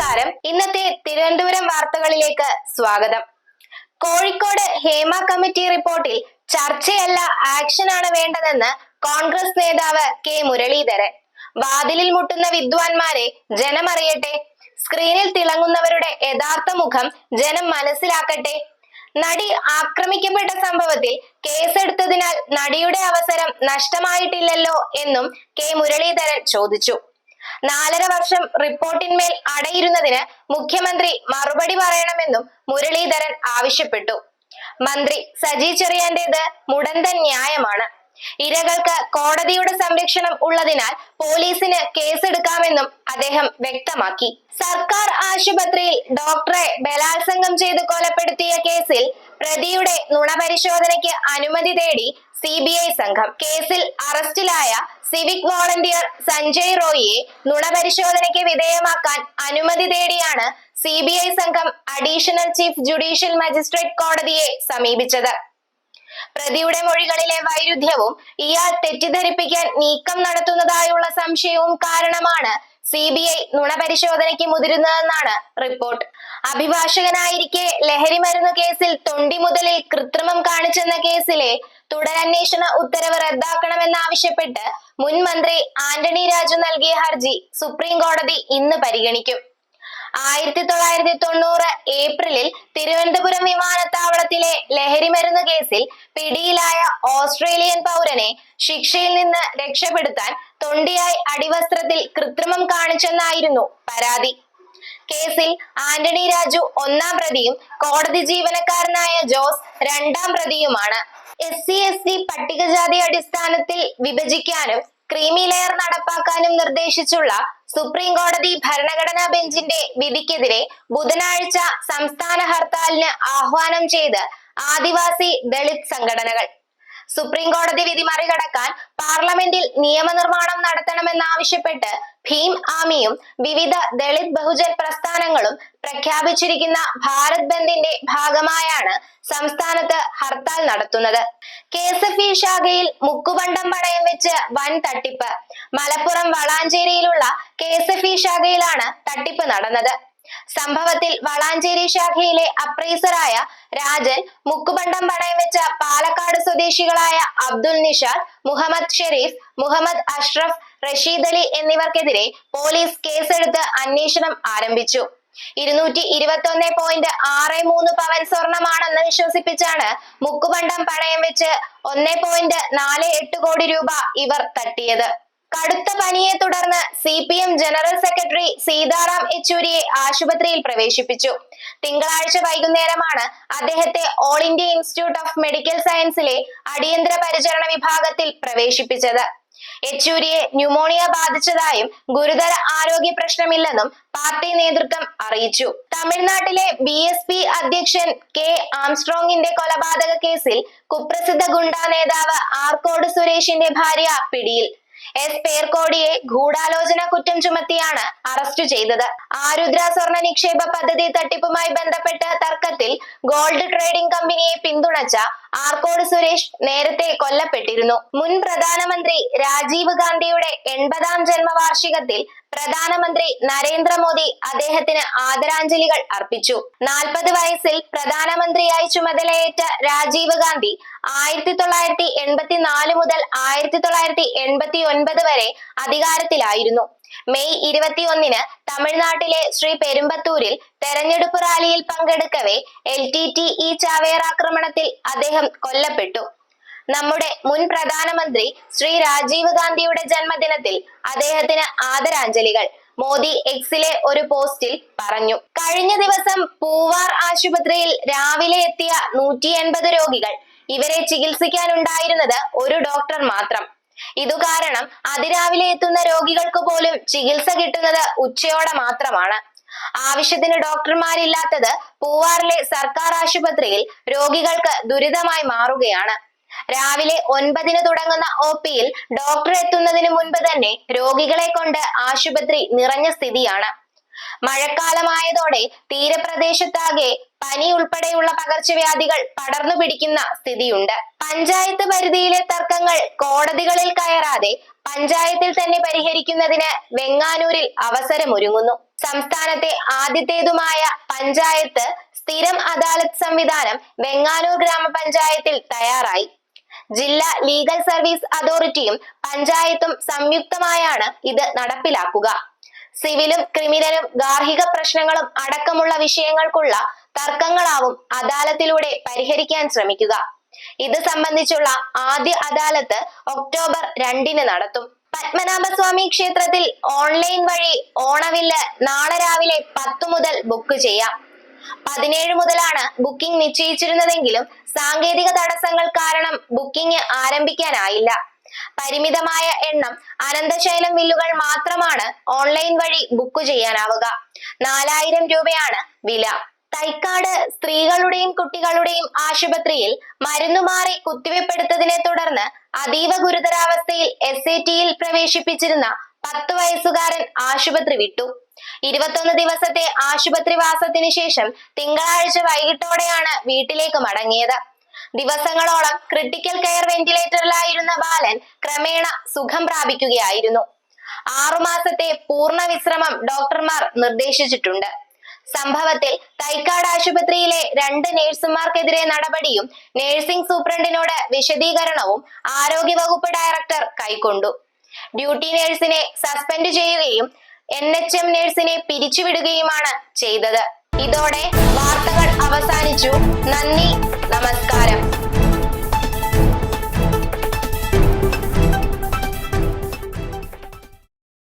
നമസ്കാരം. ഇന്നത്തെ തിരുവനന്തപുരം വാർത്തകളിലേക്ക് സ്വാഗതം. കോഴിക്കോട് ഹേമ കമ്മിറ്റി റിപ്പോർട്ടിൽ ചർച്ചയല്ല ആക്ഷനാണ് വേണ്ടതെന്ന് കോൺഗ്രസ് നേതാവ് കെ മുരളീധരൻ. വാതിലിൽ മുട്ടുന്ന വിദ്വാൻമാരെ ജനമറിയട്ടെ, സ്ക്രീനിൽ തിളങ്ങുന്നവരുടെ യഥാർത്ഥ മുഖം ജനം മനസ്സിലാക്കട്ടെ. നടി ആക്രമിക്കപ്പെട്ട സംഭവത്തിൽ കേസെടുത്തതിനാൽ നടിയുടെ അവസരം നഷ്ടമായിട്ടില്ലല്ലോ എന്നും കെ മുരളീധരൻ ചോദിച്ചു. 4.5 വർഷം റിപ്പോർട്ടിന്മേൽ അടയിരുന്നതിന് മുഖ്യമന്ത്രി മറുപടി പറയണമെന്നും മുരളീധരൻ ആവശ്യപ്പെട്ടു. മന്ത്രി സജി ചെറിയാന്റേത് മുടന്തൻ ന്യായമാണ്. ഇരകൾക്ക് കോടതിയുടെ സംരക്ഷണം ഉള്ളതിനാൽ പോലീസിന് കേസെടുക്കാമെന്നും അദ്ദേഹം വ്യക്തമാക്കി. സർക്കാർ ആശുപത്രിയിൽ ഡോക്ടറെ ബലാത്സംഗം ചെയ്ത് കൊലപ്പെടുത്തിയ കേസിൽ പ്രതിയുടെ നുണപരിശോധനയ്ക്ക് അനുമതി തേടി CBI സംഘം. കേസിൽ അറസ്റ്റിലായ സിവിക് വോളണ്ടിയർ സഞ്ജയ് റോയിയെ നുണപരിശോധനയ്ക്ക് വിധേയമാക്കാൻ അനുമതി തേടിയാണ് CBI സംഘം അഡീഷണൽ ചീഫ് ജുഡീഷ്യൽ മജിസ്ട്രേറ്റ് കോടതിയെ സമീപിച്ചത്. പ്രതിയുടെ മൊഴികളിലെ വൈരുദ്ധ്യവും ഇയാൾ തെറ്റിദ്ധരിപ്പിക്കാൻ നീക്കം നടത്തുന്നതായുള്ള സംശയവും കാരണമാണ് CBI നുണപരിശോധനയ്ക്ക് മുതിരുന്നതെന്നാണ് റിപ്പോർട്ട്. അഭിഭാഷകനായിരിക്കെ ലഹരിമരുന്ന് കേസിൽ തൊണ്ടി മുതലിൽ കൃത്രിമം കാണിച്ചെന്ന കേസിലെ തുടരന്വേഷണ ഉത്തരവ് റദ്ദാക്കണമെന്നാവശ്യപ്പെട്ട് മുൻ മന്ത്രി ആന്റണി രാജു നൽകിയ ഹർജി സുപ്രീം കോടതി ഇന്ന് പരിഗണിക്കും. 1990 ഏപ്രിലിൽ തിരുവനന്തപുരം വിമാനത്താവളത്തിലെ ലഹരിമരുന്ന് കേസിൽ പിടിയിലായ ഓസ്ട്രേലിയൻ പൗരനെ ശിക്ഷയിൽ നിന്ന് രക്ഷപ്പെടുത്താൻ തൊണ്ടിയായി അടിവസ്ത്രത്തിൽ കൃത്രിമം കാണിച്ചെന്നായിരുന്നു പരാതി. കേസിൽ ആന്റണി രാജു 1-ാം പ്രതിയും കോടതി ജീവനക്കാരനായ ജോസ് 2-ാം പ്രതിയുമാണ്. SC/ST പട്ടികജാതി അടിസ്ഥാനത്തിൽ വിഭജിക്കാനും ക്രീമി ലെയർ നടപ്പാക്കാനും നിർദ്ദേശിച്ചുള്ള സുപ്രീം കോടതി ഭരണഘടനാ ബെഞ്ചിന്റെ വിധിക്കെതിരെ ബുധനാഴ്ച സംസ്ഥാന ഹർത്താലിന് ആഹ്വാനം ചെയ്ത് ആദിവാസി ദളിത് സംഘടനകൾ. സുപ്രീം കോടതി വിധി മറികടക്കാൻ പാർലമെന്റിൽ നിയമനിർമ്മാണം നടത്തണമെന്നാവശ്യപ്പെട്ട് ഭീം ആർമിയും വിവിധ ദളിത് ബഹുജൻ പ്രസ്ഥാനങ്ങളും പ്രഖ്യാപിച്ചിരിക്കുന്ന ഭാരത് ബന്ദിന്റെ ഭാഗമായാണ് സംസ്ഥാനത്ത് ഹർത്താൽ നടത്തുന്നത്. KSFE ശാഖയിൽ മുക്കുപണ്ടം പണയം വെച്ച് വൻ തട്ടിപ്പ്. മലപ്പുറം വളാഞ്ചേരിയിലുള്ള KSFE ശാഖയിലാണ് തട്ടിപ്പ് നടന്നത്. സംഭവത്തിൽ വളാഞ്ചേരി ശാഖയിലെ അപ്രൈസറായ രാജൻ, മുക്കുപണ്ടം പണയം വെച്ച പാലക്കാട് സ്വദേശികളായ അബ്ദുൽ നിഷാദ്, മുഹമ്മദ് ഷെരീഫ്, മുഹമ്മദ് അഷ്റഫ്, റഷീദ് അലി എന്നിവർക്കെതിരെ പോലീസ് കേസെടുത്ത് അന്വേഷണം ആരംഭിച്ചു. 221.63 പവൻ സ്വർണമാണെന്ന് വിശ്വസിപ്പിച്ചാണ് മുക്കുപണ്ടം പണയം വെച്ച് 1.48 കോടി രൂപ ഇവർ തട്ടിയത്. കടുത്ത പനിയെ തുടർന്ന് CPM ജനറൽ സെക്രട്ടറി സീതാറാം യെച്ചൂരിയെ ആശുപത്രിയിൽ പ്രവേശിപ്പിച്ചു. തിങ്കളാഴ്ച വൈകുന്നേരമാണ് അദ്ദേഹത്തെ All India Institute of Medical സയൻസിലെ അടിയന്തര പരിചരണ വിഭാഗത്തിൽ പ്രവേശിപ്പിച്ചത്. യെച്ചൂരിയെ ന്യൂമോണിയ ബാധിച്ചതായും ഗുരുതര ആരോഗ്യ പ്രശ്നമില്ലെന്നും പാർട്ടി നേതൃത്വം അറിയിച്ചു. തമിഴ്നാട്ടിലെ BSP അധ്യക്ഷൻ K ആംസ്ട്രോങ്ങിന്റെ കൊലപാതക കേസിൽ കുപ്രസിദ്ധ ഗുണ്ടാ നേതാവ് ആർക്കോട് സുരേഷിന്റെ ഭാര്യ പിടിയിൽ. S പേർക്കോടിയെ ഗൂഢാലോചന കുറ്റം ചുമത്തിയാണ് അറസ്റ്റ് ചെയ്തത്. ആരുദ്ര സ്വർണ്ണ നിക്ഷേപ പദ്ധതി തട്ടിപ്പുമായി ബന്ധപ്പെട്ട തർക്കത്തിൽ ഗോൾഡ് ട്രേഡിംഗ് കമ്പനിയെ പിന്തുണച്ച ആർക്കോട് സുരേഷ് നേരത്തെ കൊല്ലപ്പെട്ടിരുന്നു. മുൻ പ്രധാനമന്ത്രി രാജീവ് ഗാന്ധിയുടെ 80-ാം ജന്മവാർഷികത്തിൽ പ്രധാനമന്ത്രി നരേന്ദ്രമോദി അദ്ദേഹത്തിന് ആദരാഞ്ജലികൾ അർപ്പിച്ചു. 40 വയസ്സിൽ പ്രധാനമന്ത്രിയായി ചുമതലയേറ്റ രാജീവ് ഗാന്ധി 1984 മുതൽ 1989 വരെ അധികാരത്തിലായിരുന്നു. മെയ് 21-ന് തമിഴ്നാട്ടിലെ ശ്രീ പെരുമ്പത്തൂരിൽ തെരഞ്ഞെടുപ്പ് റാലിയിൽ പങ്കെടുക്കവെ LTTE ചാവേറാക്രമണത്തിൽ അദ്ദേഹം കൊല്ലപ്പെട്ടു. നമ്മുടെ മുൻ പ്രധാനമന്ത്രി ശ്രീ രാജീവ് ഗാന്ധിയുടെ ജന്മദിനത്തിൽ അദ്ദേഹത്തിന് ആദരാഞ്ജലികൾ, മോദി എക്സിലെ ഒരു പോസ്റ്റിൽ പറഞ്ഞു. കഴിഞ്ഞ ദിവസം പൂവാർ ആശുപത്രിയിൽ രാവിലെ എത്തിയ 180 രോഗികൾ. ഇവരെ ചികിത്സിക്കാനുണ്ടായിരുന്നത് ഒരു ഡോക്ടർ മാത്രം. ഇതു കാരണം അതിരാവിലെ എത്തുന്ന രോഗികൾക്ക് പോലും ചികിത്സ കിട്ടുന്നത് ഉച്ചയോടെ മാത്രമാണ്. ആവശ്യത്തിന് ഡോക്ടർമാരില്ലാത്തത് പൂവാറിലെ സർക്കാർ ആശുപത്രിയിൽ രോഗികൾക്ക് ദുരിതമായി മാറുകയാണ്. രാവിലെ 9-ന് തുടങ്ങുന്ന OPയിൽ ഡോക്ടർ എത്തുന്നതിന് മുൻപ് തന്നെ രോഗികളെ കൊണ്ട് ആശുപത്രി നിറഞ്ഞ സ്ഥിതിയാണ്. മഴക്കാലമായതോടെ തീരപ്രദേശത്താകെ പനി ഉൾപ്പെടെയുള്ള പകർച്ചവ്യാധികൾ പടർന്നു പിടിക്കുന്ന സ്ഥിതിയുണ്ട്. പഞ്ചായത്ത് പരിധിയിലെ തർക്കങ്ങൾ കോടതികളിൽ കയറാതെ പഞ്ചായത്തിൽ തന്നെ പരിഹരിക്കുന്നതിന് വെങ്ങാനൂരിൽ അവസരമൊരുങ്ങുന്നു. സംസ്ഥാനത്തെ ആദ്യത്തേതുമായ പഞ്ചായത്ത് സ്ഥിരം അദാലത്ത് സംവിധാനം വെങ്ങാനൂർ ഗ്രാമപഞ്ചായത്തിൽ തയ്യാറായി. ജില്ലാ ലീഗൽ സർവീസ് അതോറിറ്റിയും പഞ്ചായത്തും സംയുക്തമായാണ് ഇത് നടപ്പിലാക്കുക. സിവിലും ക്രിമിനലും ഗാർഹിക പ്രശ്നങ്ങളും അടക്കമുള്ള വിഷയങ്ങൾക്കുള്ള തർക്കങ്ങളാവും അദാലത്തിലൂടെ പരിഹരിക്കാൻ ശ്രമിക്കുക. ഇത് സംബന്ധിച്ചുള്ള ആദ്യ അദാലത്ത് ഒക്ടോബർ 2 നടത്തും. പത്മനാഭസ്വാമി ക്ഷേത്രത്തിൽ ഓൺലൈൻ വഴി ഓണവില്ല് നാളെ രാവിലെ 10 മുതൽ ബുക്ക് ചെയ്യാം. 17 മുതലാണ് ബുക്കിംഗ് നിശ്ചയിച്ചിരുന്നതെങ്കിലും സാങ്കേതിക തടസ്സങ്ങൾ കാരണം ബുക്കിംഗ് ആരംഭിക്കാനായില്ല. പരിമിതമായ എണ്ണം അനന്തശൈലം വില്ലുകൾ മാത്രമാണ് ഓൺലൈൻ വഴി ബുക്ക് ചെയ്യാനാവുക. 4000 രൂപയാണ് വില. തൈക്കാട് സ്ത്രീകളുടെയും കുട്ടികളുടെയും ആശുപത്രിയിൽ മരുന്നുമാറി കുത്തിവെപ്പെടുത്തതിനെ തുടർന്ന് അതീവ ഗുരുതരാവസ്ഥയിൽ SAT-യിൽ പ്രവേശിപ്പിച്ചിരുന്ന 10 വയസ്സുകാരൻ ആശുപത്രി വിട്ടു. 21 ദിവസത്തെ ആശുപത്രിവാസത്തിന് ശേഷം തിങ്കളാഴ്ച വൈകിട്ടോടെയാണ് വീട്ടിലേക്ക് മടങ്ങിയത്. ദിവസങ്ങളോളം ക്രിട്ടിക്കൽ കെയർ വെന്റിലേറ്ററിലായിരുന്ന ബാലൻ ക്രമേണ സുഖം പ്രാപിക്കുകയായിരുന്നു. 6 മാസത്തെ പൂർണ്ണ വിശ്രമം ഡോക്ടർമാർ നിർദ്ദേശിച്ചിട്ടുണ്ട്. സംഭവത്തിൽ തൈക്കാട് ആശുപത്രിയിലെ 2 നഴ്സുമാർക്കെതിരെ നടപടിയും നഴ്സിംഗ് സൂപ്രണ്ടിനോട് വിശദീകരണവും ആരോഗ്യവകുപ്പ് ഡയറക്ടർ കൈക്കൊണ്ടു. ഡ്യൂട്ടി നഴ്സിനെ സസ്പെൻഡ് ചെയ്യുകയും NHM നഴ്സിനെ പിരിച്ചുവിടുകയുമാണ് ചെയ്തത്. ഇതോടെ വാർത്തകൾ അവസാനിച്ചു. നന്ദി, നമസ്കാരം.